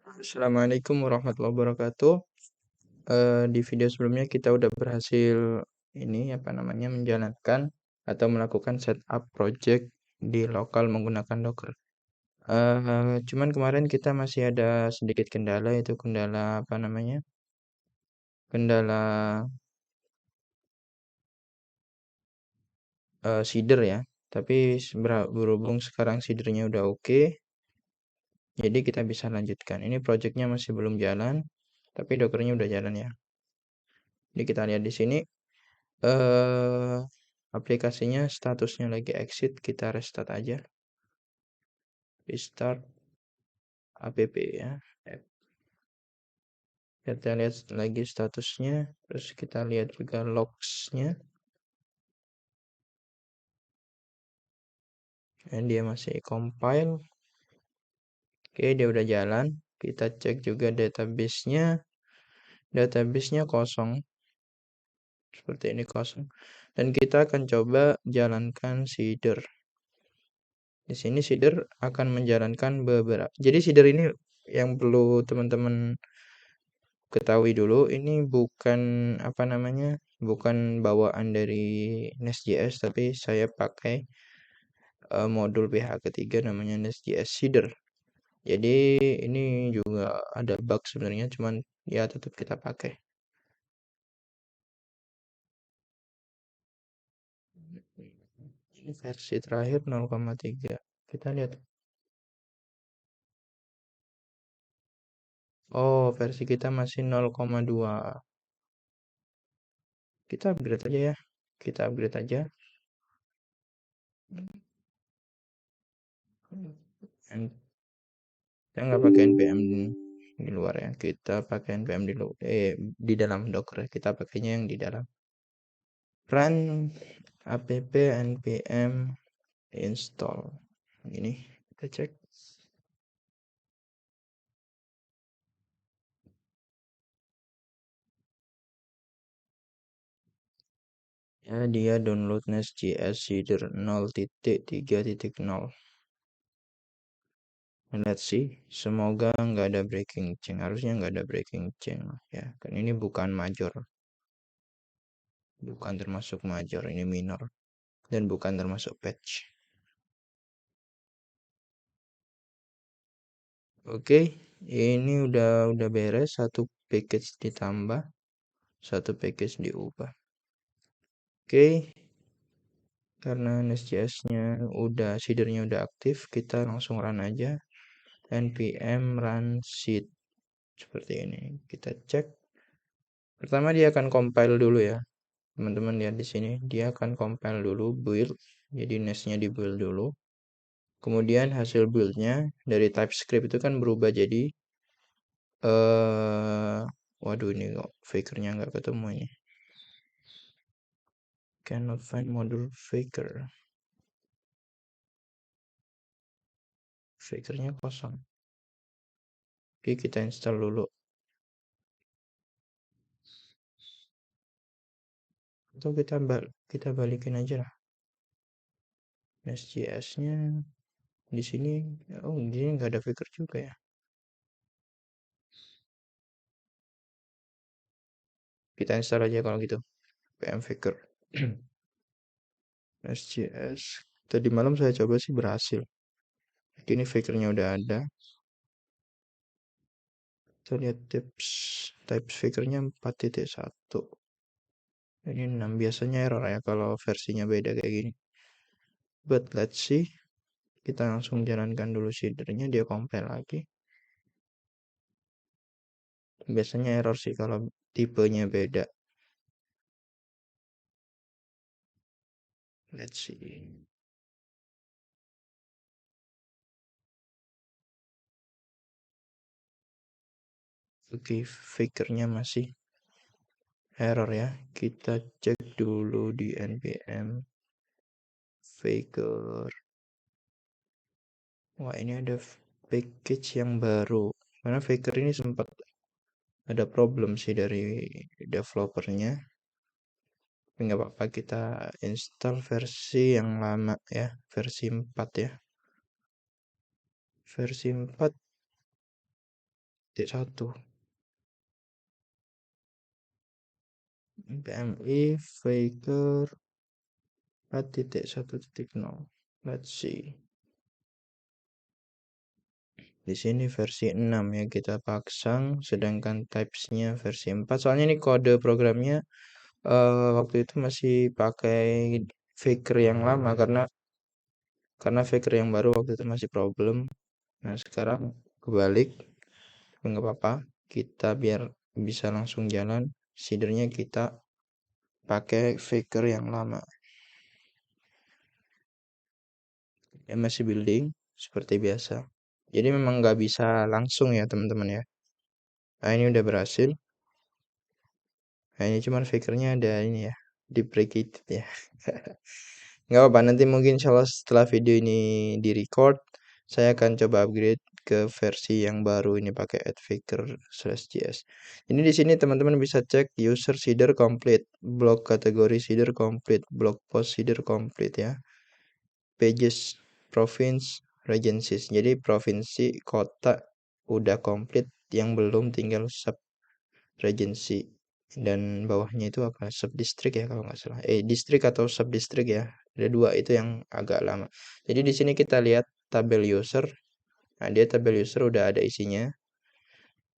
Assalamualaikum warahmatullahi wabarakatuh. Di video sebelumnya kita udah berhasil menjalankan atau melakukan setup project di lokal menggunakan Docker. Cuman kemarin kita masih ada sedikit kendala, yaitu kendala seeder ya. Tapi berhubung sekarang seedernya udah oke, jadi kita bisa lanjutkan. Ini projectnya masih belum jalan, tapi Dockernya udah jalan ya. Jadi kita lihat di sini. eh Aplikasinya statusnya lagi exit, kita restart aja. Restart app ya. Kita lihat lagi statusnya, terus kita lihat juga logs-nya. Dan dia masih compile. Oke, dia udah jalan. Kita cek juga database-nya. Database-nya kosong. Seperti ini kosong. Dan kita akan coba jalankan seeder. Di sini seeder akan menjalankan beberapa. Jadi seeder ini yang perlu teman-teman ketahui dulu, ini bukan bawaan dari Nest.js, tapi saya pakai modul PH ketiga namanya Nest.js Seeder. Jadi ini juga ada bug sebenarnya, cuman ya tetap kita pakai. Ini versi terakhir 0,3. Kita lihat. Oh, versi kita masih 0,2. Kita upgrade aja ya. Kita upgrade aja. Kita nggak pakai npm di luar ya. Kita pakai npm di dalam Docker ya. Kita pakainya yang di dalam. Run app npm install. Ini kita cek. Ya, dia download Nest.js Seeder 0.3.0. Let's see. Semoga nggak ada breaking change. Harusnya nggak ada breaking change ya. Kan ini bukan major. Bukan termasuk major, ini minor. Dan bukan termasuk patch. Oke, ini udah beres. Satu package ditambah, satu package diubah. Oke, karena Nest.js-nya seedernya udah aktif, kita langsung run aja. npm run seed seperti ini. Kita cek. Pertama dia akan compile dulu ya. Teman-teman lihat di sini, dia akan compile dulu build. Jadi Nest-nya di build dulu. Kemudian hasil build-nya dari TypeScript itu kan berubah jadi waduh, ini kok faker-nya nggak ketemu ini. Cannot find module faker. Faker-nya kosong. Oke, kita install dulu. Atau kita balikin aja lah. Nest.js-nya di sini, oh di sini nggak ada faker juga ya. Kita install aja kalau gitu. PM faker. Nest.js. Tadi malam saya coba sih berhasil. Ini fakernya udah ada. Kita lihat tips. Type fakernya 4.1. Ini 6. Biasanya error ya kalau versinya beda kayak gini. But let's see. Kita langsung jalankan dulu seedernya, dia compile lagi. Biasanya error sih kalau tipenya beda. Let's see. Oke, fakernya masih error ya. Kita cek dulu di npm faker. Wah, ini ada package yang baru. Karena faker ini sempat ada problem sih dari developernya. Tapi nggak apa-apa, kita install versi yang lama ya. Versi 4 ya. Versi 4 4.1. PMI Faker 4.1.0. Let's see. Di sini versi 6 ya kita pasang, sedangkan types-nya versi 4. Soalnya ini kode programnya waktu itu masih pakai Faker yang lama karena Faker yang baru waktu itu masih problem. Nah, sekarang kebalik. Nggak apa-apa. Kita biar bisa langsung jalan, seedernya kita pakai Faker yang lama. Ya masih building seperti biasa. Jadi memang nggak bisa langsung ya teman-teman ya. Nah, ini udah berhasil. Nah, ini cuman Fakernya ada ini ya, deprecated ya. Nggak apa-apa, nanti mungkin insyaallah setelah video ini di record, saya akan coba upgrade ke versi yang baru ini pakai @faker/js. Ini di sini teman-teman bisa cek user seeder complete, blok kategori seeder complete, blog post seeder complete ya. Pages, province, regencies. Jadi provinsi, kota udah komplit, yang belum tinggal sub regency. Dan bawahnya itu apa? Sub district ya kalau nggak salah. Distrik atau sub district ya. Ada dua itu yang agak lama. Jadi di sini kita lihat tabel user. Nah, dia tabel user udah ada isinya.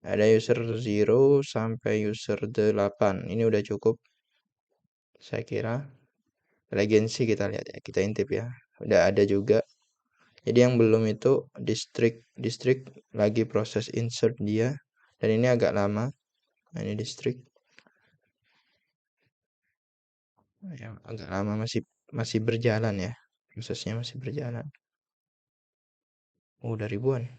Ada user 0 sampai user 8. Ini udah cukup. Saya kira. Regency kita lihat ya. Kita intip ya. Udah ada juga. Jadi yang belum itu distrik lagi proses insert dia. Dan ini agak lama. Nah, ini distrik. Ya, agak lama masih berjalan ya. Prosesnya masih berjalan. Udah ribuan.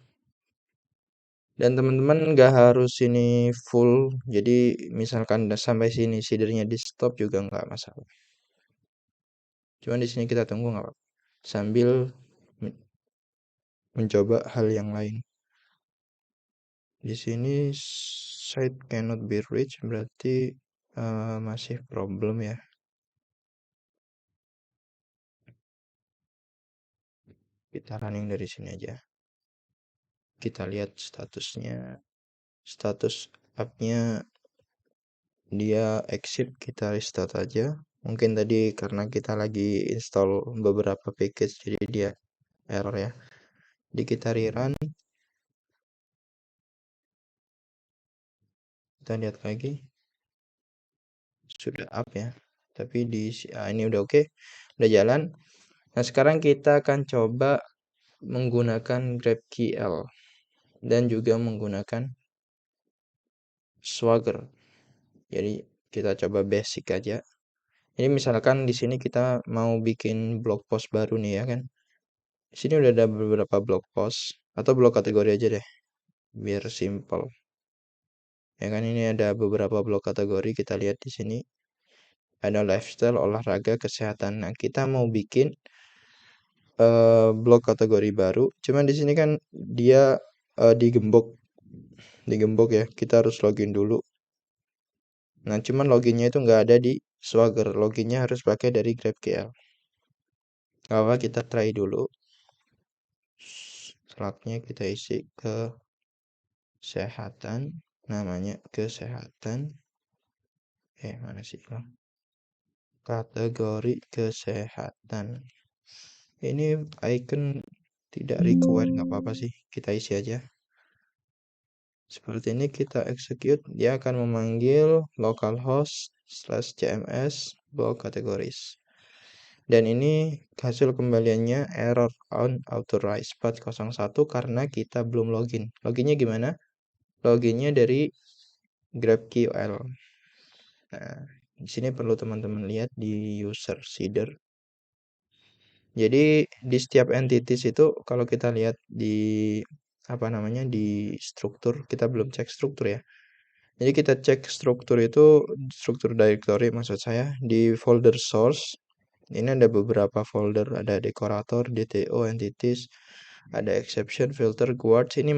Dan teman-teman nggak harus ini full. Jadi misalkan udah sampai sini seedernya di stop juga nggak masalah. Cuman di sini kita tunggu nggak apa-apa. Sambil mencoba hal yang lain. Di sini site cannot be reached berarti masih problem ya. Kita running dari sini aja. Kita lihat statusnya. Status app-nya dia exit, kita restart aja. Mungkin tadi karena kita lagi install beberapa package jadi dia error ya. Jadi kita rerun. Kita lihat lagi. Sudah up ya. Tapi ini udah oke. Udah jalan. Nah, sekarang kita akan coba menggunakan GraphQL dan juga menggunakan Swagger. Jadi kita coba basic aja. Ini misalkan di sini kita mau bikin blog post baru nih ya kan. Di sini udah ada beberapa blog post atau blog kategori aja deh, biar simple. Ya kan ini ada beberapa blog kategori kita lihat di sini. Ada lifestyle, olahraga, kesehatan. Nah, kita mau bikin blog kategori baru. Cuman di sini kan dia digembok ya. Kita harus login dulu. Nah, cuman loginnya itu nggak ada di Swagger. Loginnya harus pakai dari GraphQL. Apa kita try dulu. Slugnya kita isi ke kesehatan. Namanya kesehatan. Mana sih? Kategori kesehatan. Ini icon tidak required, nggak apa-apa sih. Kita isi aja. Seperti ini kita execute, dia akan memanggil localhost/cms blog categories. Dan ini hasil kembaliannya error unauthorized 401 karena kita belum login. Loginnya gimana? Loginnya dari GraphQL. Nah, di sini perlu teman-teman lihat di user seeder. Jadi di setiap entities itu kalau kita lihat di di struktur, kita belum cek struktur ya. Jadi kita cek struktur itu, struktur directory maksud saya, di folder source. Ini ada beberapa folder, ada dekorator, DTO, entities, ada exception, filter, guards. Ini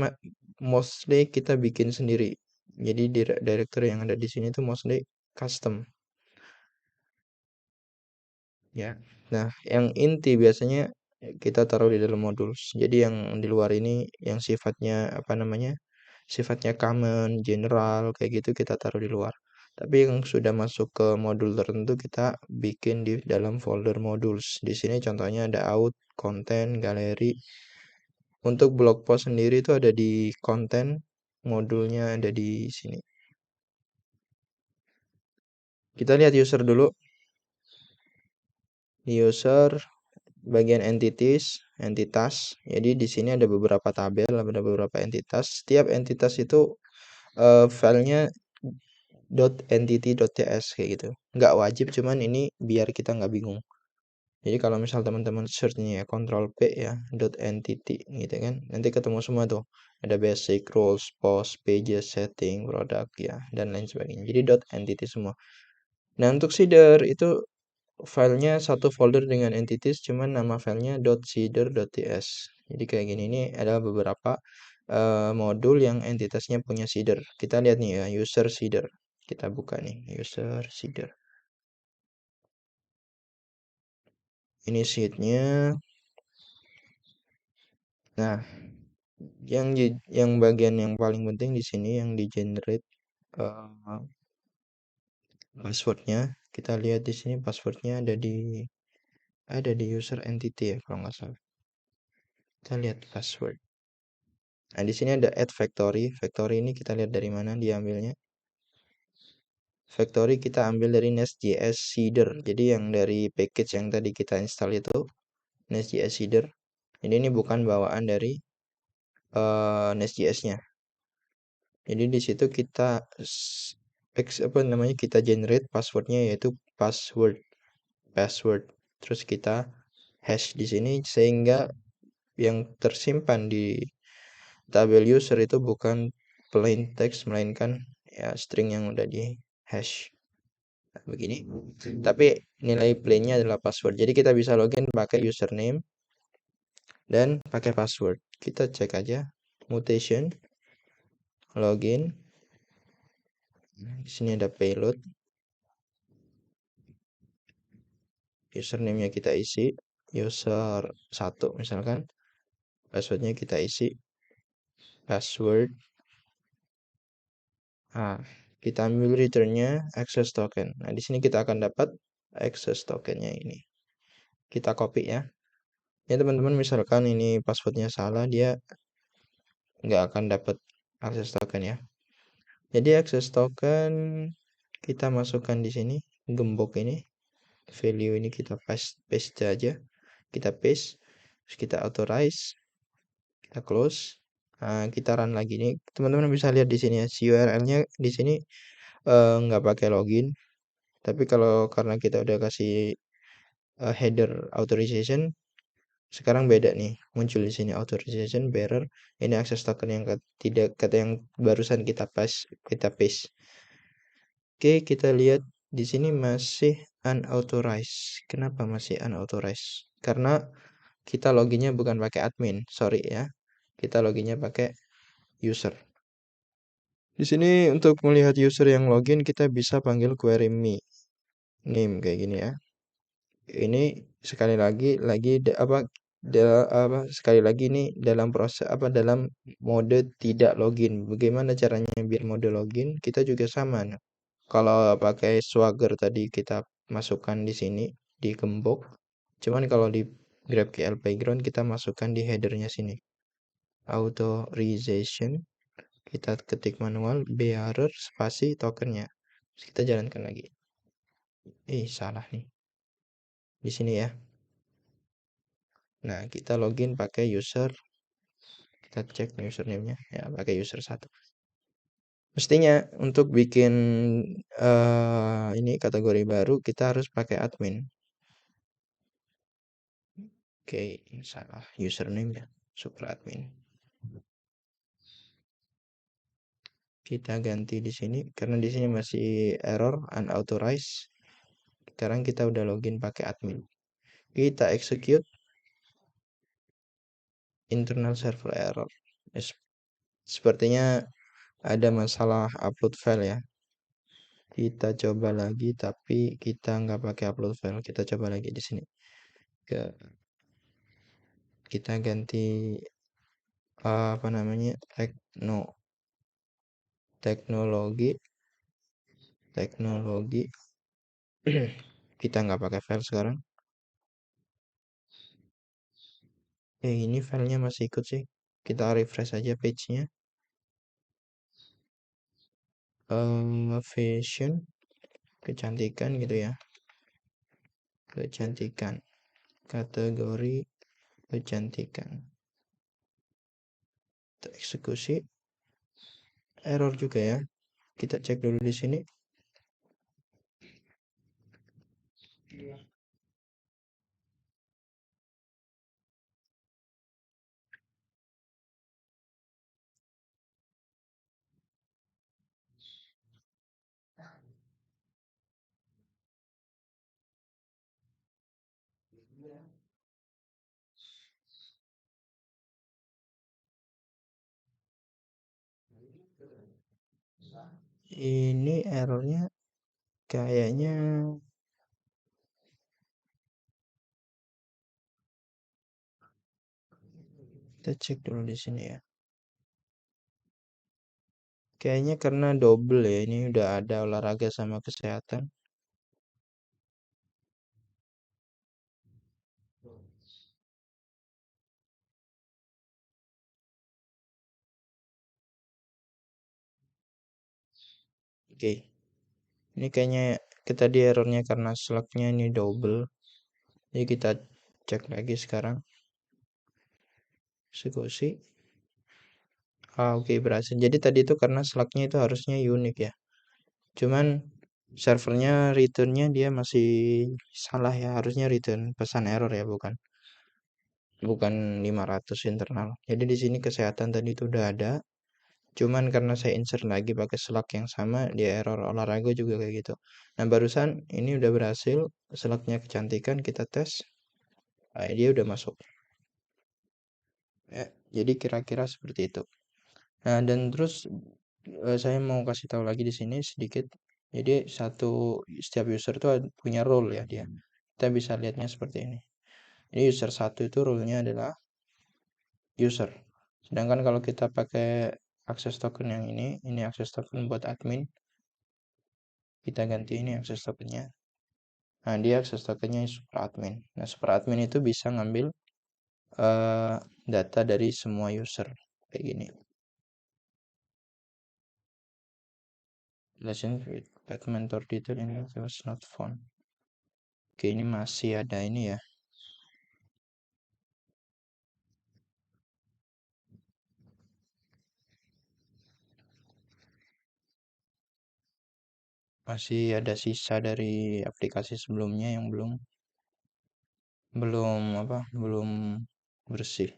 mostly kita bikin sendiri. Jadi directory yang ada di sini itu mostly custom. Ya. Nah, yang inti biasanya kita taruh di dalam modul. Jadi yang di luar ini yang sifatnya sifatnya common, general, kayak gitu kita taruh di luar. Tapi yang sudah masuk ke modul tertentu kita bikin di dalam folder modules. Di sini contohnya ada out, konten, galeri. Untuk blog post sendiri itu ada di konten, modulnya ada di sini. Kita lihat user dulu. User bagian entitas. Jadi di sini ada beberapa tabel, ada beberapa entitas. Setiap entitas itu filenya .entity.ts kayak gitu. Nggak wajib, cuman ini biar kita nggak bingung. Jadi kalau misal teman-teman search-nya ya Ctrl P ya .entity gitu kan. Nanti ketemu semua tuh. Ada basic, rules, post, pages, setting, product ya dan lain sebagainya. Jadi .entity semua. Nah, untuk seeder itu filenya satu folder dengan entities, cuman nama filenya .seeder.ts. Jadi kayak gini, ini ada beberapa modul yang entitasnya punya seeder. Kita lihat nih ya, user seeder. Kita buka nih, user seeder. Ini sheetnya. Nah, yang bagian yang paling penting di sini yang di generate passwordnya. Kita lihat di sini passwordnya ada di user entity ya kalau nggak salah. Kita lihat password. Nah, di sini ada add factory. Factory ini kita lihat dari mana diambilnya. Factory kita ambil dari Nest.js Seeder. Jadi yang dari package yang tadi kita install itu Nest.js Seeder. Ini bukan bawaan dari Nest.js-nya. Jadi di situ kita kita generate passwordnya yaitu password. Terus kita hash di sini sehingga yang tersimpan di tabel user itu bukan plain text melainkan ya string yang udah di hash. Nah, begini. Tapi nilai plainnya adalah password. Jadi kita bisa login pakai username dan pakai password. Kita cek aja mutation login. Di sini ada payload. Username-nya kita isi user 1 misalkan. Passwordnya kita isi password. Nah, kita ambil returnnya access token. Nah, di sini kita akan dapat access tokennya ini. Kita copy ya. Ya teman-teman, misalkan ini passwordnya salah, dia nggak akan dapat access token ya. Jadi access token kita masukkan di sini, gembok ini, value ini kita paste aja, kita paste, terus kita authorize, kita close, nah, kita run lagi nih. Teman-teman bisa lihat di sini ya, si URL-nya di sini nggak pakai login, tapi kalau karena kita udah kasih header authorization, sekarang beda nih, muncul di sini authorization bearer. Ini access token yang tidak kata yang barusan kita paste. Oke, kita lihat di sini masih unauthorized. Kenapa masih unauthorized? Karena kita loginnya bukan pakai admin, sorry ya. Kita loginnya pakai user. Di sini untuk melihat user yang login kita bisa panggil query me name kayak gini ya. Ini sekali lagi sekali lagi ini dalam proses dalam mode tidak login. Bagaimana caranya biar mode login? Kita juga sama. Nah, kalau pakai Swagger tadi kita masukkan di sini di gembok. Cuman kalau di GraphQL background kita masukkan di headernya sini. Authorization. Kita ketik manual bearer spasi tokennya. Terus kita jalankan lagi. Salah nih. Di sini ya. Nah, kita login pakai user. Kita cek username-nya. Ya, pakai user 1. Mestinya untuk bikin ini kategori baru kita harus pakai admin. Oke, salah username ya, super admin. Kita ganti di sini karena di sini masih error unauthorized. Sekarang kita udah login pakai admin. Kita execute internal server error. Sepertinya ada masalah upload file ya. Kita coba lagi tapi kita nggak pakai upload file. Kita coba lagi di sini. Kita ganti no. teknologi teknologi kita nggak pakai file sekarang. Ini filenya masih ikut sih, kita refresh aja page-nya. Fashion, kecantikan gitu ya, kecantikan, kategori kecantikan. Kita eksekusi, error juga ya, kita cek dulu di sini. Ini errornya kayaknya kita cek dulu di sini ya. Kayaknya karena double ya, ini udah ada olahraga sama kesehatan. Oke. Ini kayaknya kita di errornya karena slugnya ini double. Jadi kita cek lagi sekarang. Eksekusi. Oke, berhasil. Jadi tadi itu karena slugnya itu harusnya unik ya. Cuman servernya returnnya dia masih salah ya. Harusnya return pesan error ya, bukan 500 internal. Jadi di sini kesehatan tadi itu udah ada. Cuman karena saya insert lagi pakai slug yang sama, dia error olahraga juga kayak gitu. Nah, barusan ini udah berhasil, slugnya kecantikan kita tes. Nah, dia udah masuk. Ya, jadi kira-kira seperti itu. Nah, dan terus saya mau kasih tahu lagi di sini sedikit. Jadi setiap user tuh punya role ya dia. Kita bisa lihatnya seperti ini. Ini user satu itu role-nya adalah user. Sedangkan kalau kita pakai akses token yang ini akses token buat admin. Kita ganti ini akses tokennya. Nah, dia akses tokennya super admin. Nah, super admin itu bisa ngambil eh, data dari semua user kayak gini. Relation with that mentor detail in was not found. Oke, ini masih ada ini ya. Masih ada sisa dari aplikasi sebelumnya yang belum bersih.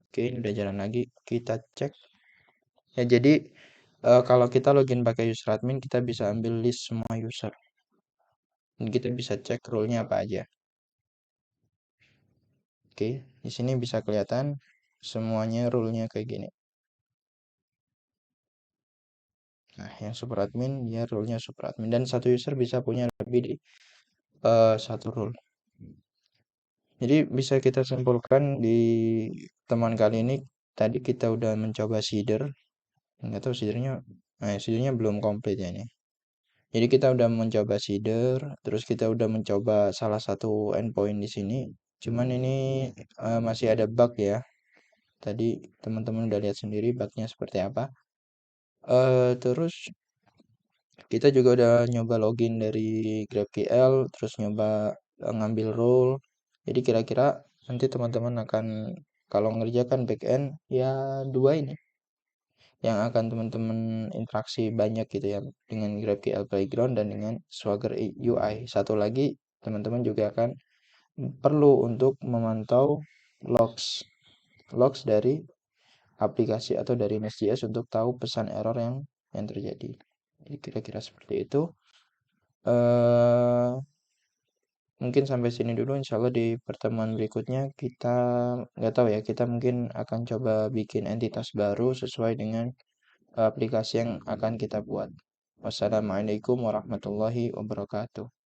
Oke, ini udah jalan lagi. Kita cek. Ya, jadi kalau kita login pakai user admin, kita bisa ambil list semua user. Dan kita bisa cek role-nya apa aja. Oke, di sini bisa kelihatan semuanya rule-nya kayak gini. Nah, yang super admin dia rule-nya super admin dan satu user bisa punya lebih di satu rule. Jadi bisa kita simpulkan di teman kali ini tadi kita udah mencoba seeder. Nggak tahu seedernya belum komplit ya ini. Jadi kita udah mencoba seeder, terus kita udah mencoba salah satu endpoint di sini. Cuman ini masih ada bug ya. Tadi teman-teman udah lihat sendiri bugnya seperti apa. Terus kita juga udah nyoba login dari GraphQL, terus nyoba ngambil role. Jadi kira-kira nanti teman-teman akan kalau ngerjakan backend ya dua ini yang akan teman-teman interaksi banyak gitu ya dengan GraphQL Playground dan dengan Swagger UI. Satu lagi teman-teman juga akan perlu untuk memantau logs logs dari aplikasi atau dari Nest.js untuk tahu pesan error yang terjadi. Jadi kira-kira seperti itu. eh Mungkin sampai sini dulu. Insya Allah di pertemuan berikutnya kita nggak tahu ya. Kita mungkin akan coba bikin entitas baru sesuai dengan aplikasi yang akan kita buat. Wassalamualaikum warahmatullahi wabarakatuh.